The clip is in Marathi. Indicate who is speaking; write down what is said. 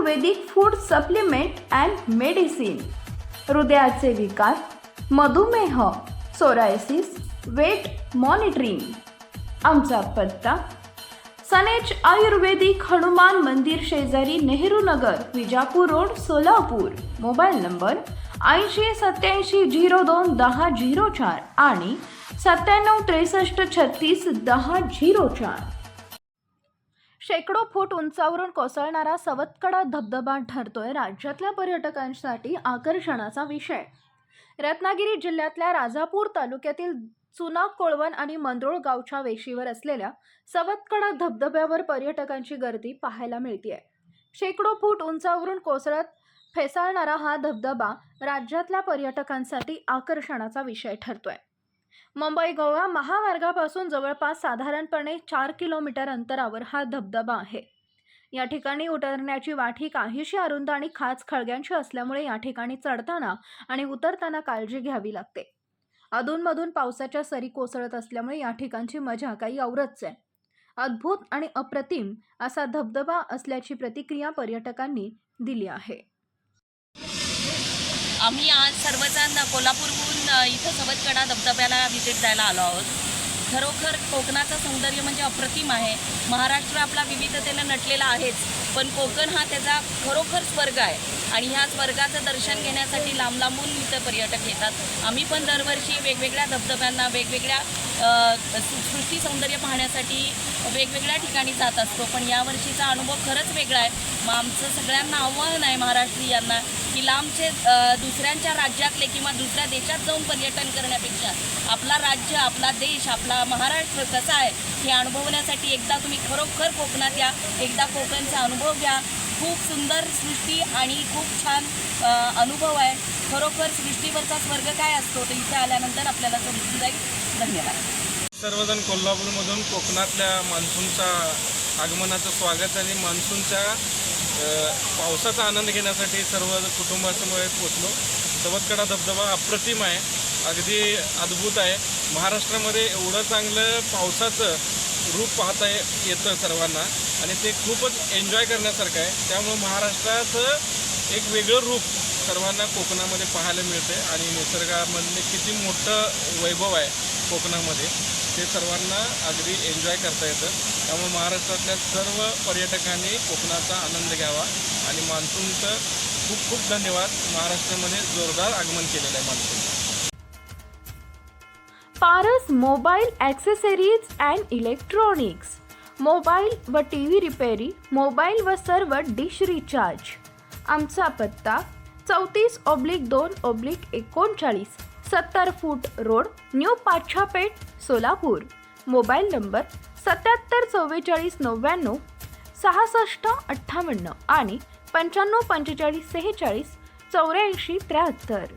Speaker 1: Ayurvedic food supplement and medicine, हृदयाचे विकार, मधुमेह, सोरायसिस, वेट मॉनिटरिंग. आमचा पत्ता सनेज आयुर्वेदिक हनुमान मंदिर शेजारी Nehru Nagar, Vijapur road, Solapur. Mobile number 8087021004 आणि 9763361004. शेकडो फूट उंचावरून कोसळणारा सवतकडा धबधबा ठरतोय राज्यातल्या पर्यटकांसाठी आकर्षणाचा विषय. रत्नागिरी जिल्ह्यातल्या राजापूर तालुक्यातील चुना, कोळवण आणि मंदरोळ गावच्या वेशीवर असलेल्या सवतकडा धबधब्यावर पर्यटकांची गर्दी पाहायला मिळतेय. शेकडो फूट उंचावरून कोसळत फेसाळणारा हा धबधबा राज्यातल्या पर्यटकांसाठी आकर्षणाचा विषय ठरतोय. मुंबई गोवा महामार्गापासून जवळपास साधारणपणे 4 किलोमीटर अंतरावर हा धबधबा आहे. या ठिकाणी उतरण्याची वाट काहीशी अरुंद आणि खाच खळग्यांची असल्यामुळे या ठिकाणी चढताना आणि उतरताना काळजी घ्यावी लागते. अधूनमधून पावसाच्या सरी कोसळत असल्यामुळे या ठिकाणची मजा काही औरच आहे. अद्भुत आणि अप्रतिम असा धबधबा असल्याची प्रतिक्रिया पर्यटकांनी दिली आहे.
Speaker 2: आम्ही आज सर्वजण कोल्हापूरहून इथं सवतकडा धबधब्याला व्हिजिट द्यायला आलो आहोत. खरोखर कोकणाचं सौंदर्य म्हणजे अप्रतिम आहे. महाराष्ट्र आपला विविधतेनं नटलेला आहेच, पण कोकण हा त्याचा खरोखर स्वर्ग आहे आणि ह्या स्वर्गाचं दर्शन घेण्यासाठी लांब लांबून इथं पर्यटक येतात. आम्ही पण दरवर्षी वेगवेगळ्या धबधब्यांना, वेगवेगळ्या सृष्टी सौंदर्य पाहण्यासाठी वेगवेगळ्या ठिकाणी जात असतो, पण यावर्षीचा अनुभव खरंच वेगळा आहे. मग आमचं सगळ्यांना आव्हान आहे महाराष्ट्रीयांना की लांबचे दुसऱ्यांच्या राज्यातले किंवा दुसऱ्या देशात जाऊन पर्यटन करण्यापेक्षा आपला राज्य, आपला देश, आपला महाराष्ट्र कसा आहे हे अनुभवण्यासाठी एकदा तुम्ही खरोखर कोकणात या, एकदा कोकणचा अनुभव घ्या. खूप सुंदर सृष्टी आणि खूप छान अनुभव आहे. खरोखर सृष्टीवरचा स्वर्ग काय असतो तर इथे आल्यानंतर आपल्याला समजून जाईल. धन्यवाद.
Speaker 3: सर्वजण कोल्हापूरमधून कोकणातल्या मान्सूनच्या आगमनाचं स्वागत आणि मान्सूनच्या पावसाचा आनंद घेण्यासाठी सर्व कुटुंबासमवेत पोचलो. सवतकडा धबधबा अप्रतिम आहे, अगदी अद्भुत आहे. महाराष्ट्रामध्ये एवढं चांगलं पावसाचं रूप पाहता येतं सर्वांना आणि ते खूपच एन्जॉय करण्यासारखं आहे. त्यामुळे महाराष्ट्राचं एक वेगळं रूप सर्वांना कोकणामध्ये पाहायला मिळते आणि निसर्गामधले किती मोठं वैभव आहे कोकणामध्ये ते सर्वांना अगदी एन्जॉय करता येतं. त्यामुळे महाराष्ट्रातल्या सर्व पर्यटकांनी कोकणाचा आनंद घ्यावा आणि मान्सूनचं खूप खूप धन्यवाद. महाराष्ट्रामध्ये जोरदार आगमन केलेलं आहे monsoon.
Speaker 1: Paras mobile accessories and electronics, mobile व टीव्ही रिपेरी, मोबाईल व सर्व डिश रिचार्ज. आमचा पत्ता 34/2/39, 70 फूट road, new Pachhapeth, Solapur. Mobile number 774499 6658 आणि 954546 8473.